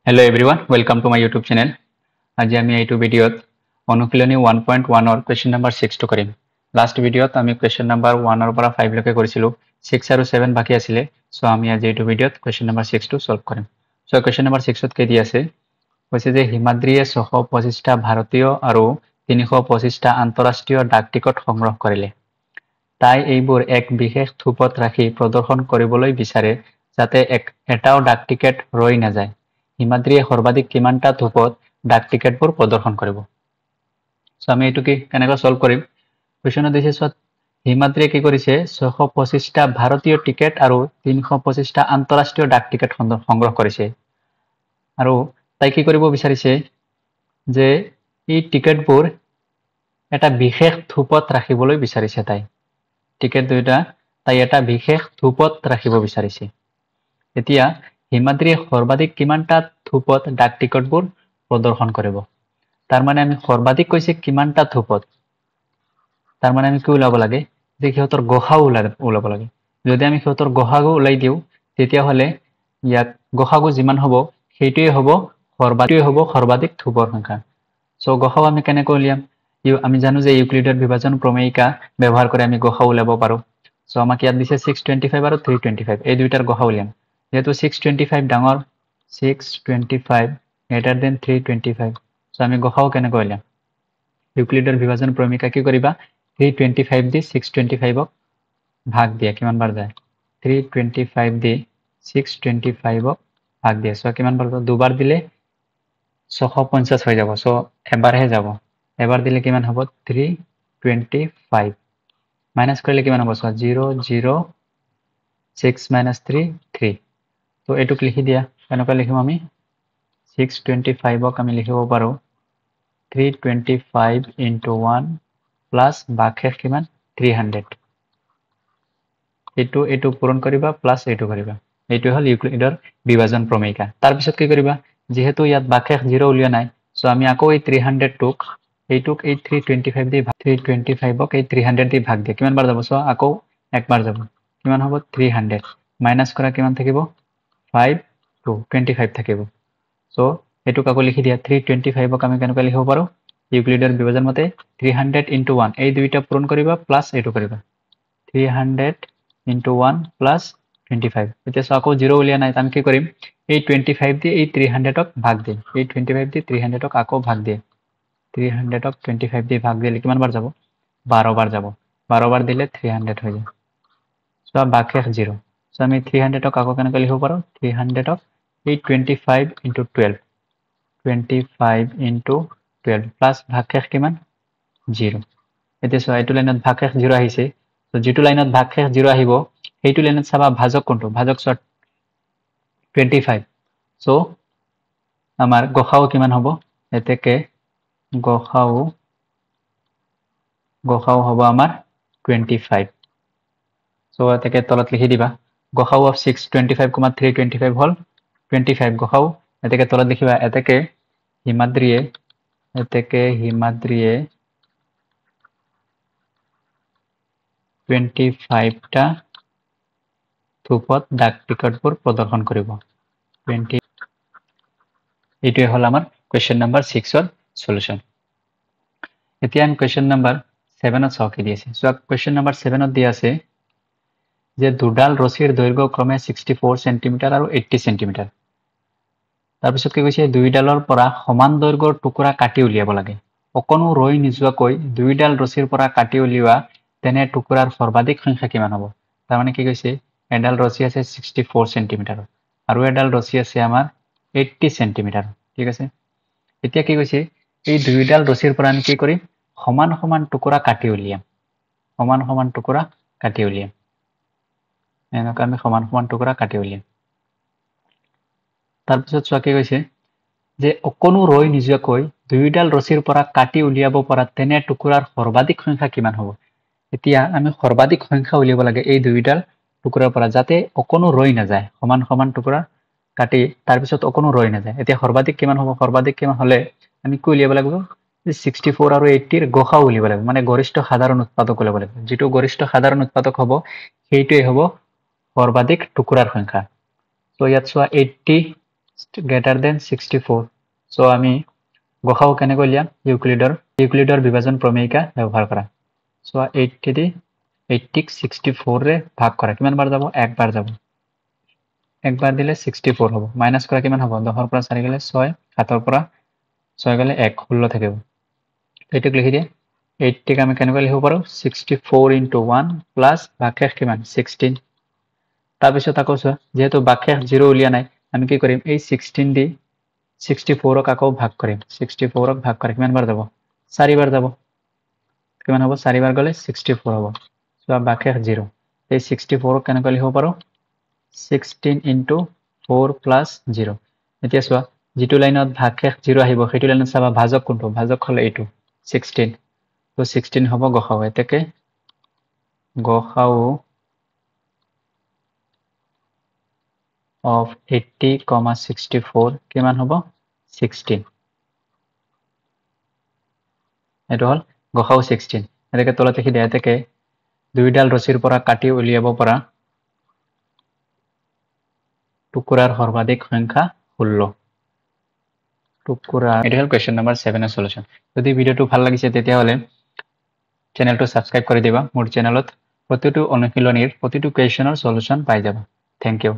Hello everyone, welcome to my YouTube channel. আজি আমি এইটো ভিডিঅ'ত অনুশীলনী 1.1 ৰ question number 6 টো কৰিম। লাষ্ট ভিডিঅ'ত আমি question number 1 ৰ পৰা 5 লৈকে কৰিছিলো। 6 আৰু 7 বাকি আছিলে। সো আমি আজি এইটো ভিডিঅ'ত question number 6 টো সলভ কৰিম। সো question number 6 ত কি দি আছে? কৈছে যে হিমাদ্ৰীয়ে 625টা ভাৰতীয় আৰু 325টা আন্তঃৰাষ্ট্ৰীয় ডাক টিকট সংগ্ৰহ কৰিলে। তাই এইবোৰ এক বিশেষ থোপত ৰাখি প্ৰদৰ্শন কৰিবলৈ বিচাৰে যাতে এটাও ডাক টিকেট ৰৈ নাযায়। হিমাদ্ৰীয়ে সৰ্বাধিক কিমানটা থোপত ডাক টিকেটবোৰ প্ৰদৰ্শন কৰিব। সো আমি এইটো কি কেনেকৈ সলভ কৰিম? কোৱেশ্যনত দিছে সো হিমাদ্ৰীয়ে কি কৰিছে 625টা ভাৰতীয় টিকেট আৰু 325টা আন্তঃৰাষ্ট্ৰীয় ডাক টিকেট সংগ্ৰহ কৰিছে। আৰু তাই কি কৰিব বিচাৰিছে যে এই টিকেটবোৰ এটা বিশেষ থোপত ৰাখিবলৈ বিচাৰিছে তাই। টিকেট দুইটা তাই এটা বিশেষ থোপত ৰাখিব বিচাৰিছে। এতিয়া হিমাদ্ৰীয়ে সৰ্বাধিক কিমানটা থোপত ডাক টিকটবোৰ প্ৰদৰ্শন কৰিব। তাৰ মানে আমি সৰ্বাধিক কৈছে কিমানটা থোপত। তাৰ মানে আমি কি ওলাব লাগে যে সিহঁতৰ গসাগু ওলাব লাগে। যদি আমি সিহঁতৰ গসাগু ওলাই দিওঁ তেতিয়াহ'লে ইয়াত গসাগু যিমান হ'ব সেইটোৱে হ'ব সৰ্বাধিক থোপৰ সংখ্যা। সো গসাগু আমি কেনেকৈ উলিয়াম? আমি জানো যে ইউক্লিডৰ বিভাজন প্ৰমেয়িকা ব্যৱহাৰ কৰি আমি গসাগু ওলাব পাৰোঁ। সো আমাক ইয়াত দিছে 625 আৰু 325 এই দুইটাৰ গসাগু উলিয়াম। যেহেতু 625 ডাঙৰ 625 greater than 325 সো আমি গসাগু কেনেকৈ উলিয়াম? ইউক্লিডৰ বিভাজন প্ৰমেয়িকা কি কৰিবা 325 দি 625ক ভাগ দিয়া কিমান বাৰ যায় 325 দি 625ক ভাগ দিয়া সো কিমান বাৰ যাব দুবাৰ দিলে 650 হৈ যাব সো এবাৰহে যাব এবাৰ দিলে কিমান হ'ব 325 মাইনাস কৰিলে কিমান হ'ব সো 0 0 6 minus 3 3 তো এটুক লিখি দিয়া কেনেকৈ লিখিম আমি 625ক আমি লিখিব পাৰো 325 into 1 plus বাকেশ কিমান 300 এইটো পূৰণ কৰিবা প্লাস এইটো কৰিবা এইটো হল ইউক্লিডৰ বিভাজন প্ৰমেয়িকা তাৰ পিছত কি কৰিবা যেহেতু ইয়াত বাকেশ 0 উলিয়া নাই সো আমি আকৌ এই 300 টোক এইটোক এই 325 দি 325ক এই 300 দি ভাগ দিয়া কিমান বাৰ যাব সো আকৌ একবাৰ যাব কিমান হ'ব 300 মাইনাস কৰা কিমান থাকিব 5 2 25 থাকিব সো এটুক আকৌ লিখি দিয়া 325ক আমি কেনেকৈ লিখিব পাৰো ইউক্লিডৰ বিভাজন মতে 300 into 1 এই দুইটা পূৰণ কৰিবা প্লাস এইটো কৰিবা 300 into 1 plus 25 এতিয়া সো আকৌ 0 উলিয়া নাই আমি কি কৰিম এই 25 দি এই 300ক ভাগ দিম এই 25 দি 300ক আকৌ ভাগ দিয়ে 300ক 25 দি ভাগ দিলে কিমান বাৰ যাব 12 বাৰ যাব 12 বাৰ দিলে 300 হৈ যায় সো বাকেশ 0 সো আমি 300ক আকৌ কেনেকৈ লিখিব পাৰো 300ক এই 25 into 12 25 into 12 plus ভাগশেষ কিমান 0 এতিয়া সো এইটো লাইনত ভাগশেষ 0 আহিছে তো যেটো লাইনত ভাগশেষ 0 আহিব সেইটো লাইনত চাবা ভাজক কোনটো ভাজক সো 25 সো আমাৰ গসাগু কিমান হ'ব এতেকে গসাগু হ'ব আমাৰ 25 সো এতেকে তলত লিখি দিবা গসাগু অফ 625, 325 হল 25 গসাগু এতেকে তলত লিখিবা এতেকে হিমাদ্ৰীয়ে 25টা থোপত ডাক টিকটবোৰ প্ৰদৰ্শন কৰিব 20 এইটোৱে হল আমাৰ question number 6 ৰ সলিউশন এতিয়া আমি question number 7 ত চাও কি দি আছে সো question number 7 ত দি আছে যে দুডাল ৰছীৰ দৈৰ্ঘ্য ক্ৰমে 64 সেন্টিমিটাৰ আৰু 80 সেন্টিমিটাৰ তাৰ পিছত কি কৈছে দুইডালৰ পৰা সমান দৈৰ্ঘ্যৰ টুকুৰা কাটি উলিয়াব লাগে অকনো ৰৈ নিযোৱাকৈ দুইডাল ৰছীৰ পৰা কাটি উলিওৱা তেনে টুকুৰাৰ সৰ্বাধিক সংখ্যা কিমান হ'ব তাৰ মানে কি কৈছে এডাল ৰছী আছে 64 সেন্টিমিটাৰ আৰু এডাল ৰছী আছে আমাৰ 80 সেন্টিমিটাৰ ঠিক আছে এতিয়া কি কৈছে এই দুইডাল ৰছীৰ পৰা আমি কি কৰিম সমান সমান টুকুৰা কাটি উলিয়াম এনেকৈ আমি সমান সমান টুকুৰা কাটি উলিয়াম তাৰ পিছত চোৱা কি কৈছে যে অকনো ৰৈ নিযোৱাকৈ দুইডাল ৰছীৰ পৰা কাটি উলিয়াব পৰা তেনে টুকুৰাৰ সৰ্বাধিক সংখ্যা কিমান হ'ব এতিয়া আমি সৰ্বাধিক সংখ্যা উলিয়াব লাগে এই দুইডাল টুকুৰাৰ পৰা যাতে অকনো ৰৈ নাযায় সমান সমান টুকুৰা কাটি তাৰ পিছত অকনো ৰৈ নাযায় এতিয়া সৰ্বাধিক কিমান হ'ব সৰ্বাধিক কিমান হলে আমি কি উলিয়াব লাগিব 64 আৰু 80 ৰ গসাগু উলিয়াব লাগিব মানে গৰিষ্ঠ সাধাৰণ উৎপাদক উলিয়াব লাগিব যেটো গৰিষ্ঠ সাধাৰণ উৎপাদক হ'ব সেইটোৱে হ'ব সৰ্বাধিক টুকুৰাৰ সংখ্যা সো ইয়াত চোৱা 80 গ্ৰেটাৰ দেন 64 সো আমি গসাও কেনেকৈ উলিয়াম ইউক্লিডৰ বিভাজন প্ৰমেয়িকা ব্যৱহাৰ কৰা সো 80 দি 80 ক 64 ৰে ভাগ কৰা কিমান বাৰ যাব একবাৰ যাব একবাৰ দিলে 64 হ'ব মাইনাস কৰা কিমান হ'ব 10 ৰ পৰা 4 গলে 6 7 ৰ পৰা 6 গলে 1 16 থাকিব এইটোক লিখি দিয়ে 80 ক আমি কেনেকৈ লিখিব পাৰো 64 into 1 প্লাস ভাগশেষ কিমান 16 তাৰপিছত আকৌ চোৱা যেহেতু ভাগশেষ 0 উলিয়া নাই আমি কি কৰিম এই 16 দি 64 ক আকৌ ভাগ কৰিম 64 ক ভাগ কৰি কিমান বাৰ যাব 4 বাৰ যাব কিমান হ'ব 4 বাৰ গলে 64 হ'ব সো ভাগশেষ 0 এই 64 ক কেনেকৈ লিখিব পাৰো 16 into 4 plus 0 এতিয়া চোৱা যেটো লাইনত ভাগশেষ 0 আহিব সেইটো লাইনত চাবা ভাজক কোনটো ভাজক হল এইটো 16 তো 16 হ'ব গসাও এতেকে গসাও of 80, 64 কিমান হ'ব 16 এটো হল গসাও 16 এতেকে তলত লিখি দিয়া এতেকে দুইডাল ৰছিৰ পৰা কাটি উলিয়াব পৰা টুকুৰাৰ সৰ্বাধিক সংখ্যা 16 টুকুৰা এটো হল কোৱেশ্চন নম্বৰ 7 এৰ সলিউশন যদি ভিডিওটো ভাল লাগিছে তেতিয়া হলে চ্যানেলটো সাবস্ক্ৰাইব কৰি দিবা মোৰ চ্যানেলত প্ৰতিটো অনুশীলনীৰ প্ৰতিটো কোৱেশ্চনৰ সলিউশন পাই যাবা থ্যাংক ইউ